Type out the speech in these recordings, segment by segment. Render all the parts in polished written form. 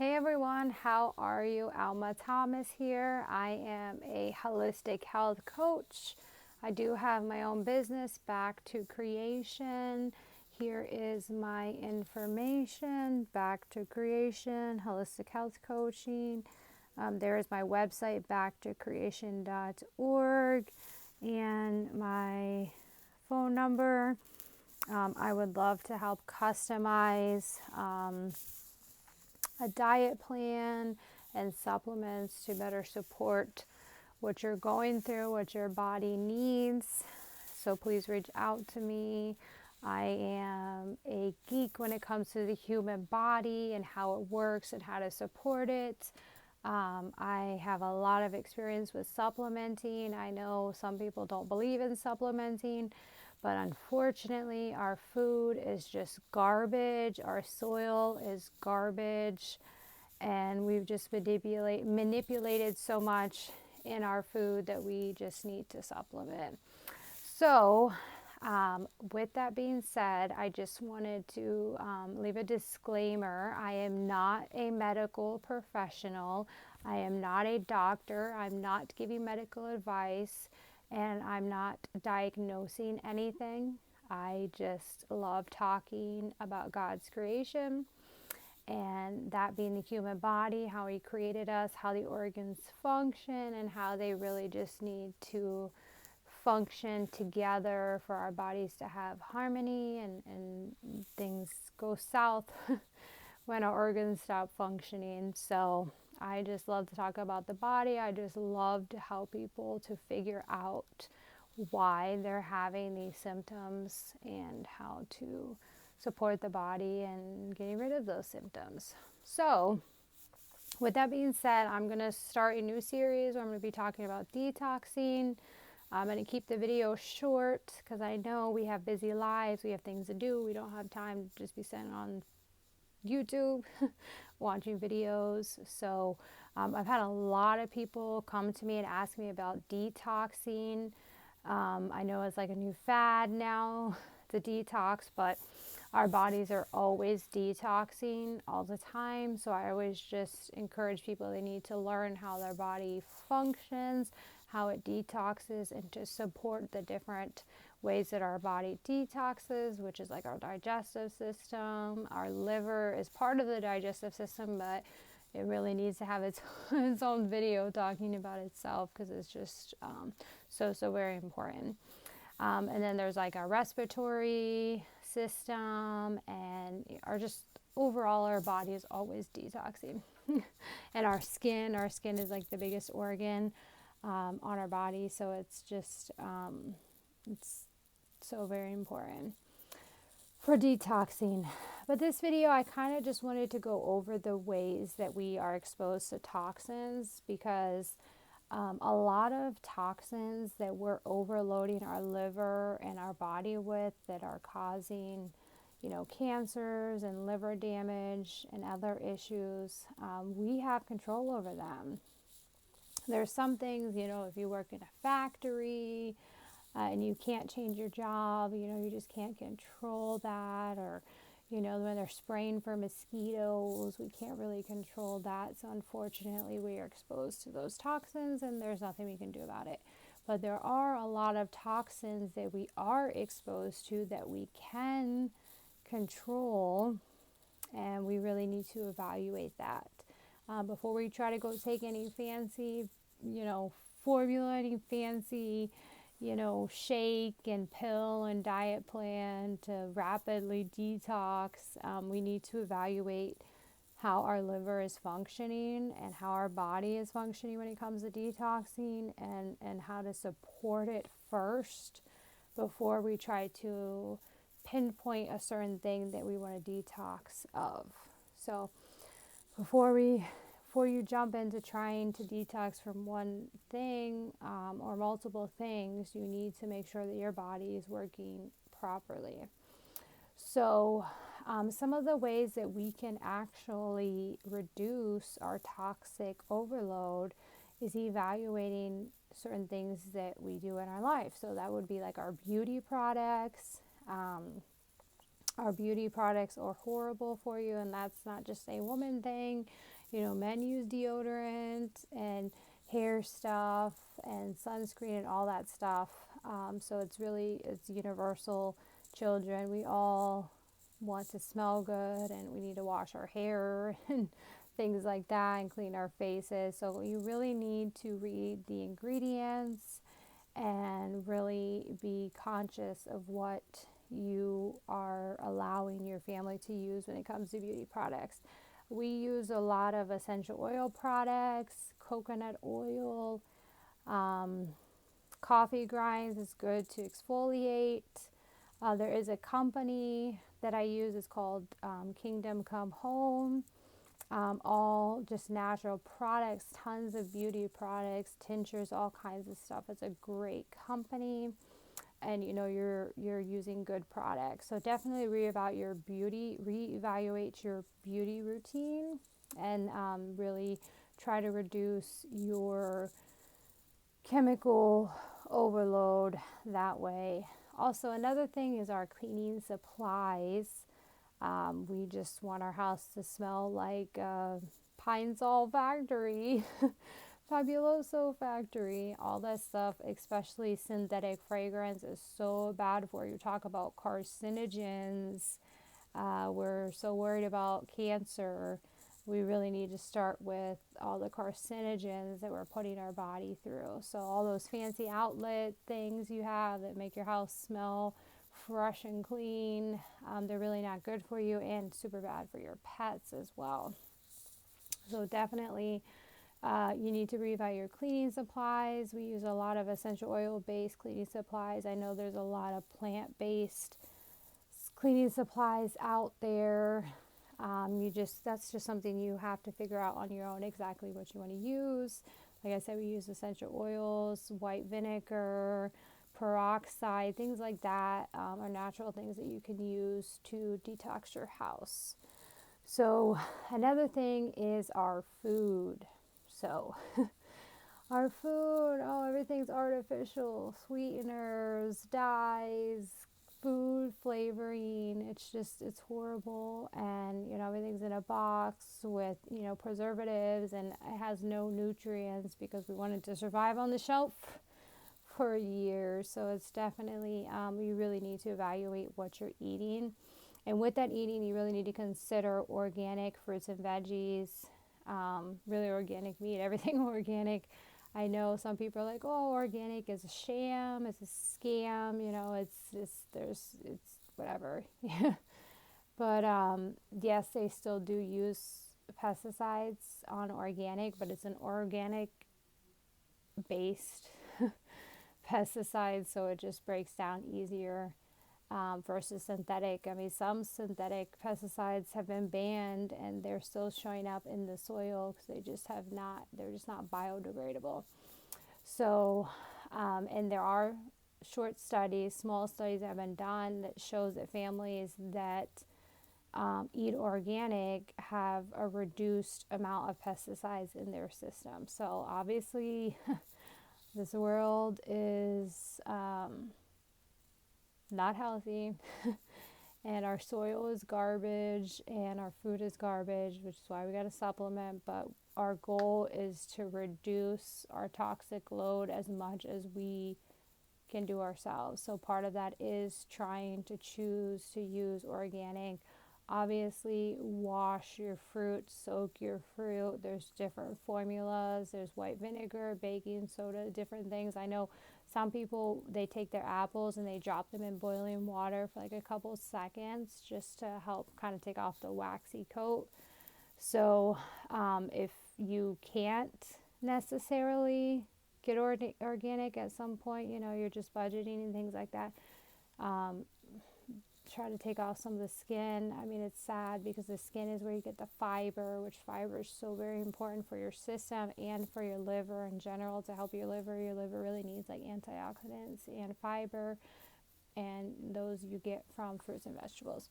Hey everyone, how are you? Alma Thomas here. I am a holistic health coach. I do have my own business, Back to Creation. Here is my information, Back to Creation, Holistic Health Coaching. There is my website, backtocreation.org, and my phone number. I would love to help customize a diet plan and supplements to better support what you're going through, what your body needs. So please reach out to me. I am a geek when it comes to the human body and how it works and how to support it. I have a lot of experience with supplementing. I know some people don't believe in supplementing, but unfortunately, our food is just garbage. Our soil is garbage. And we've just manipulated so much in our food that we just need to supplement. So, with that being said, I just wanted to leave a disclaimer. I am not a medical professional. I am not a doctor. I'm not giving medical advice, and I'm not diagnosing anything. I just love talking about God's creation, and that being the human body, how He created us, how the organs function, and how they really just need to function together for our bodies to have harmony, and things go south when our organs stop functioning. So I just love to talk about the body. I just love to help people to figure out why they're having these symptoms and how to support the body and getting rid of those symptoms. So with that being said, I'm going to start a new series where I'm going to be talking about detoxing. I'm going to keep the video short because I know we have busy lives, we have things to do, we don't have time to just be sitting on YouTube watching videos. So I've had a lot of people come to me and ask me about detoxing. I know it's like a new fad now, the detox, but our bodies are always detoxing all the time. So I always just encourage people, they need to learn how their body functions, how it detoxes, and to support the different ways that our body detoxes, which is like our digestive system. Our liver is part of the digestive system, but it really needs to have its own video talking about itself because it's just so very important. And then there's like our respiratory system, and our body is always detoxing. And our skin is like the biggest organ on our body, so it's just it's so very important for detoxing. But this video, I kind of just wanted to go over the ways that we are exposed to toxins, because a lot of toxins that we're overloading our liver and our body with that are causing, cancers and liver damage and other issues, we have control over them. There's some things, if you work in a factory and you can't change your job, you just can't control that. Or, when they're spraying for mosquitoes, we can't really control that. So unfortunately, we are exposed to those toxins and there's nothing we can do about it. But there are a lot of toxins that we are exposed to that we can control, and we really need to evaluate that. Before we try to go take any fancy, formula, any fancy, shake and pill and diet plan to rapidly detox, we need to evaluate how our liver is functioning and how our body is functioning when it comes to detoxing, and how to support it first before we try to pinpoint a certain thing that we want to detox of. So before you jump into trying to detox from one thing or multiple things, you need to make sure that your body is working properly. So some of the ways that we can actually reduce our toxic overload is evaluating certain things that we do in our life. So that would be like our beauty products, our beauty products are horrible for you, and that's not just a woman thing. You know, men use deodorant and hair stuff and sunscreen and all that stuff. So it's universal. Children, we all want to smell good, and we need to wash our hair and things like that and clean our faces. So you really need to read the ingredients and really be conscious of what you are allowing your family to use when it comes to beauty products. We use a lot of essential oil products, coconut oil, um, coffee grinds is good to exfoliate. There is a company that I use, it's called Kingdom Come Home. All just natural products, tons of beauty products, tinctures, all kinds of stuff. It's a great company, and you know you're using good products. So definitely reevaluate your beauty routine, and really try to reduce your chemical overload that way. Also, another thing is our cleaning supplies. We just want our house to smell like Pine Sol factory, Fabuloso factory, all that stuff, especially synthetic fragrance is so bad for you. Talk about carcinogens. We're so worried about cancer. We really need to start with all the carcinogens that we're putting our body through. So all those fancy outlet things you have that make your house smell fresh and clean, they're really not good for you, and super bad for your pets as well. So definitely you need to reevaluate your cleaning supplies. We use a lot of essential oil based cleaning supplies. I know there's a lot of plant based cleaning supplies out there. That's just something you have to figure out on your own, exactly what you want to use. Like I said, we use essential oils, white vinegar, peroxide, things like that are natural things that you can use to detox your house. So another thing is our food. So our food, oh, everything's artificial, sweeteners, dyes, food flavoring. It's horrible. And, you know, everything's in a box with, you know, preservatives, and it has no nutrients because we wanted to survive on the shelf for years. So it's definitely, you really need to evaluate what you're eating. And with that eating, you really need to consider organic fruits and veggies, really organic meat, everything organic. I know some people are like, oh, organic is a sham, it's a scam, you know, it's whatever. But yes, they still do use pesticides on organic, but it's an organic based pesticide, so it just breaks down easier versus synthetic. I mean, some synthetic pesticides have been banned, and they're still showing up in the soil because they're just not biodegradable. So, and there are small studies that have been done that shows that families that eat organic have a reduced amount of pesticides in their system. So obviously, this world is not healthy, and our soil is garbage, and our food is garbage, which is why we got to supplement. But our goal is to reduce our toxic load as much as we can do ourselves. So part of that is trying to choose to use organic. Obviously, wash your fruit, soak your fruit. There's different formulas. There's white vinegar, baking soda, different things. I know some people, they take their apples and they drop them in boiling water for like a couple seconds just to help kind of take off the waxy coat. So if you can't necessarily get organic at some point, you know, you're just budgeting and things like that, try to take off some of the skin. I mean, it's sad because the skin is where you get the fiber, which fiber is so very important for your system and for your liver in general to help your liver. Your liver really needs like antioxidants and fiber, and those you get from fruits and vegetables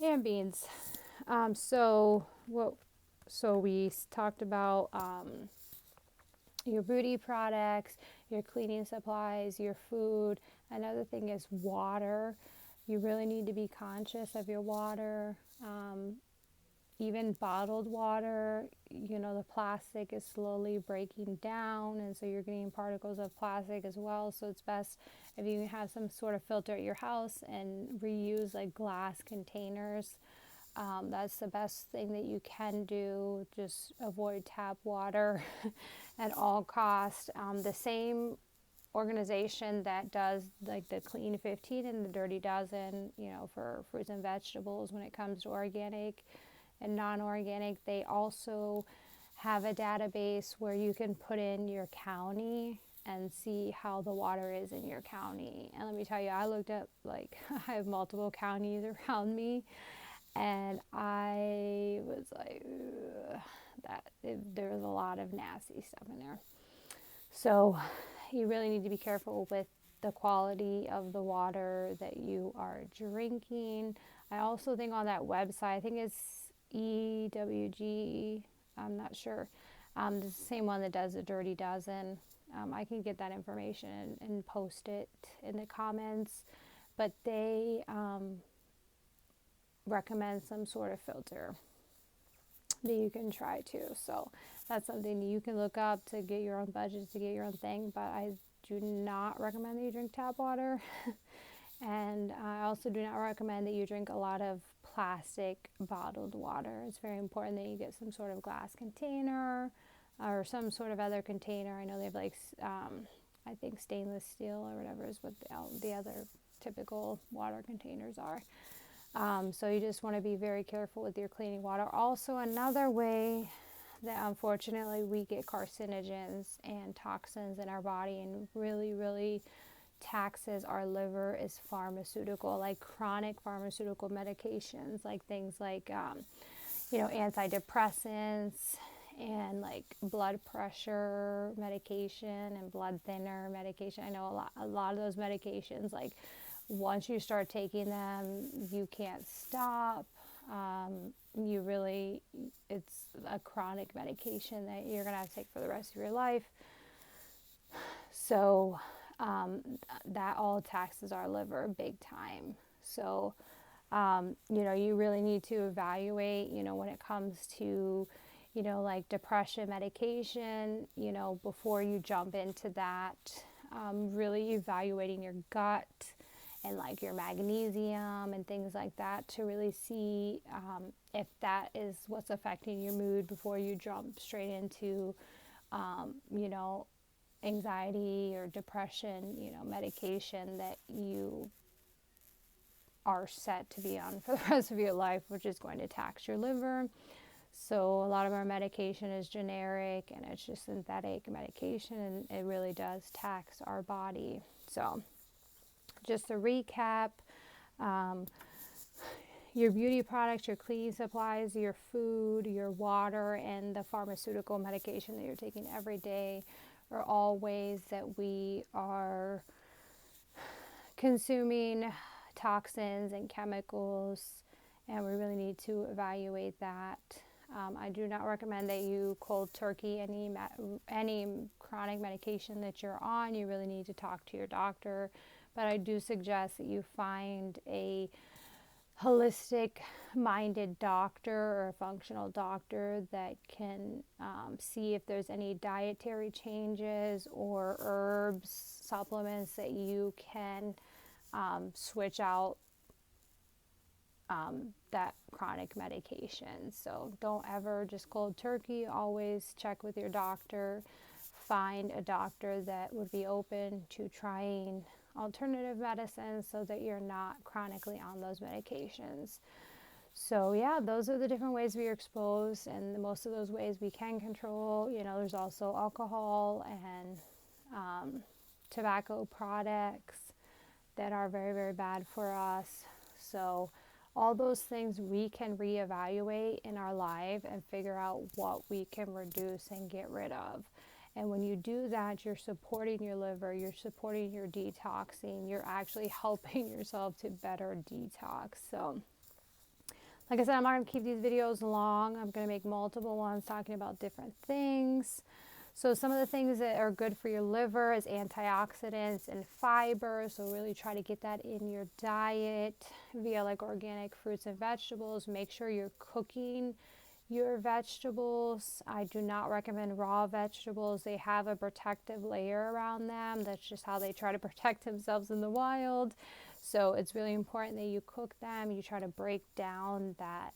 and beans. So we talked about your beauty products, your cleaning supplies, your food. Another thing is water. You really need to be conscious of your water. Even bottled water, you know, the plastic is slowly breaking down, and so you're getting particles of plastic as well. So it's best if you have some sort of filter at your house and reuse like glass containers. That's the best thing that you can do. Just avoid tap water at all costs. The same organization that does like the Clean 15 and the Dirty Dozen, you know, for fruits and vegetables when it comes to organic and non-organic, they also have a database where you can put in your county and see how the water is in your county. And let me tell you, I looked up, like, I have multiple counties around me, and I was like, there's a lot of nasty stuff in there. So you really need to be careful with the quality of the water that you are drinking. I also think on that website, I think it's EWG, I'm not sure. It's the same one that does the Dirty Dozen. I can get that information and post it in the comments. But they recommend some sort of filter that you can try too. So that's something you can look up to get your own budget, to get your own thing. But I do not recommend that you drink tap water. And I also do not recommend that you drink a lot of plastic bottled water. It's very important that you get some sort of glass container or some sort of other container. I know they have like, I think stainless steel or whatever is what the other typical water containers are. So you just want to be very careful with your cleaning water. Also, another way that unfortunately we get carcinogens and toxins in our body and really taxes our liver is pharmaceutical, like chronic pharmaceutical medications, like things like, you know, antidepressants and like blood pressure medication and blood thinner medication. I know a lot of those medications, like once you start taking them, you can't stop. It's a chronic medication that you're going to have to take for the rest of your life. So that all taxes our liver big time. So, you know, you really need to evaluate, you know, when it comes to, you know, like depression medication, you know, before you jump into that, really evaluating your gut and like your magnesium and things like that to really see if that is what's affecting your mood before you jump straight into, you know, anxiety or depression, you know, medication that you are set to be on for the rest of your life, which is going to tax your liver. So a lot of our medication is generic and it's just synthetic medication, and it really does tax our body. So just to recap, your beauty products, your cleaning supplies, your food, your water, and the pharmaceutical medication that you're taking every day are all ways that we are consuming toxins and chemicals, and we really need to evaluate that. I do not recommend that you cold turkey any chronic medication that you're on. You really need to talk to your doctor, but I do suggest that you find a holistic minded doctor or a functional doctor that can see if there's any dietary changes or herbs, supplements that you can switch out that chronic medication. So don't ever just cold turkey. Always check with your doctor. Find a doctor that would be open to trying alternative medicines so that you're not chronically on those medications. So yeah, those are the different ways we are exposed, and most of those ways we can control. You know, there's also alcohol and tobacco products that are very bad for us. So all those things we can reevaluate in our life and figure out what we can reduce and get rid of. And when you do that, you're supporting your liver, you're supporting your detoxing, you're actually helping yourself to better detox. So, like I said, I'm not going to keep these videos long. I'm going to make multiple ones talking about different things. So some of the things that are good for your liver is antioxidants and fiber. So really try to get that in your diet via like organic fruits and vegetables. Make sure you're cooking your vegetables. I do not recommend raw vegetables. They have a protective layer around them. That's just how they try to protect themselves in the wild. So it's really important that you cook them. You try to break down that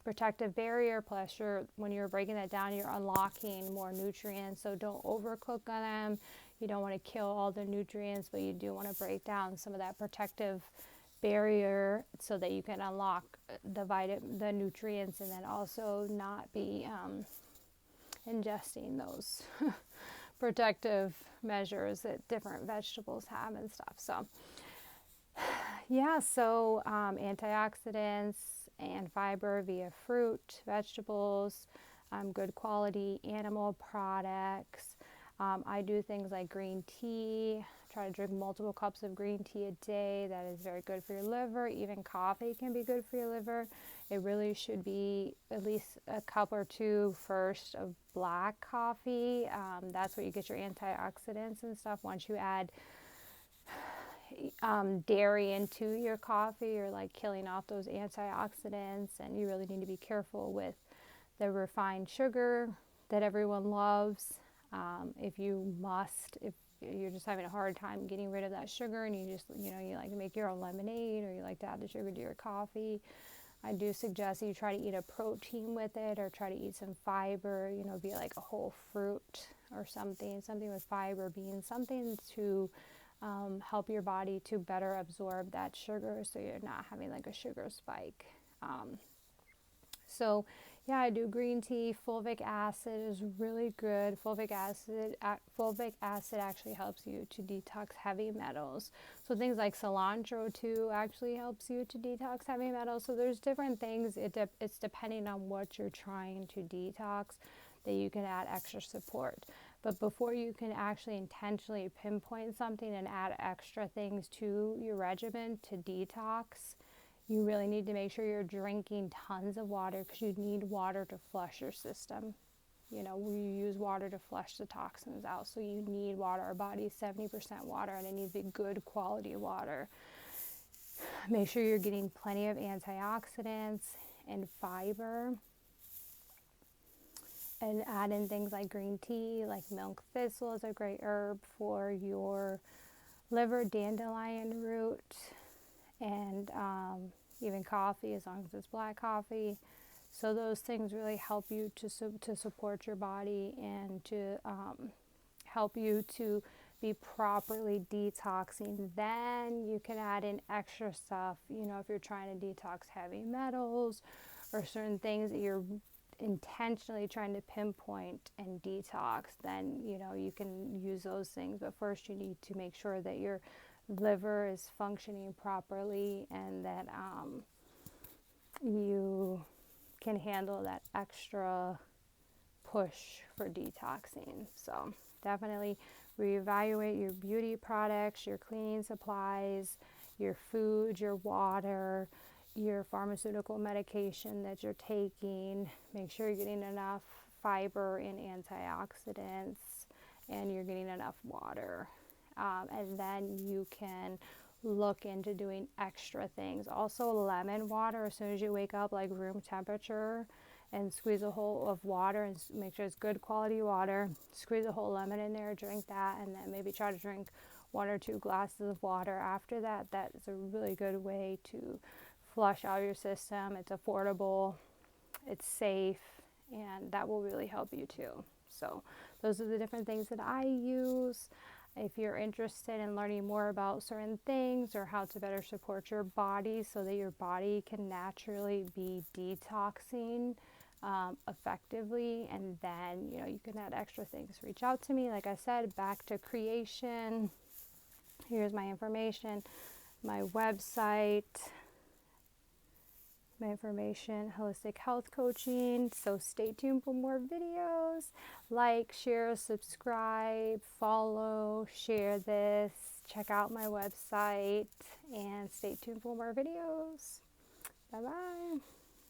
protective barrier. Plus, when you're breaking that down, you're unlocking more nutrients. So don't overcook them. You don't want to kill all the nutrients, but you do want to break down some of that protective barrier so that you can unlock the nutrients, and then also not be ingesting those protective measures that different vegetables have and stuff. So yeah, so antioxidants and fiber via fruit, vegetables, good quality animal products. I do things like green tea. Try to drink multiple cups of green tea a day. That is very good for your liver. Even coffee can be good for your liver. It really should be at least a cup or two first of black coffee. That's where you get your antioxidants and stuff. Once you add dairy into your coffee, you're like killing off those antioxidants, and you really need to be careful with the refined sugar that everyone loves. If you're just having a hard time getting rid of that sugar, and you like to make your own lemonade, or you like to add the sugar to your coffee, I do suggest that you try to eat a protein with it, or try to eat some fiber, via like a whole fruit or something with fiber, beans, something to help your body to better absorb that sugar, so you're not having like a sugar spike. So yeah, I do green tea. Fulvic acid is really good. Fulvic acid actually helps you to detox heavy metals. So things like cilantro too actually helps you to detox heavy metals. So there's different things. It's depending on what you're trying to detox that you can add extra support. But before you can actually intentionally pinpoint something and add extra things to your regimen to detox, you really need to make sure you're drinking tons of water, because you need water to flush your system. We use water to flush the toxins out, so you need water. Our body is 70% water, and it needs to be good quality water. Make sure you're getting plenty of antioxidants and fiber, and add in things like green tea, like milk thistle is a great herb for your liver, dandelion root, and even coffee, as long as it's black coffee. So those things really help you to support your body, and to help you to be properly detoxing. Then you can add in extra stuff, if you're trying to detox heavy metals or certain things that you're intentionally trying to pinpoint and detox, then you can use those things. But first you need to make sure that your liver is functioning properly, and that you can handle that extra push for detoxing. So definitely reevaluate your beauty products, your cleaning supplies, your food, your water, your pharmaceutical medication that you're taking. Make sure you're getting enough fiber and antioxidants, and you're getting enough water. And then you can look into doing extra things. Also, lemon water as soon as you wake up, like room temperature, and squeeze a whole of water, and make sure it's good quality water. Squeeze a whole lemon in there, drink that, and then maybe try to drink 1 or 2 glasses of water after that. That is a really good way to flush out your system. It's affordable, it's safe, and that will really help you too. So those are the different things that I use. If you're interested in learning more about certain things, or how to better support your body so that your body can naturally be detoxing effectively, and then you can add extra things, reach out to me. Like I said, back to creation. Here's my information, my website, my information, holistic health coaching. So stay tuned for more videos. Like, share, subscribe, follow, share this, check out my website, and stay tuned for more videos. Bye bye.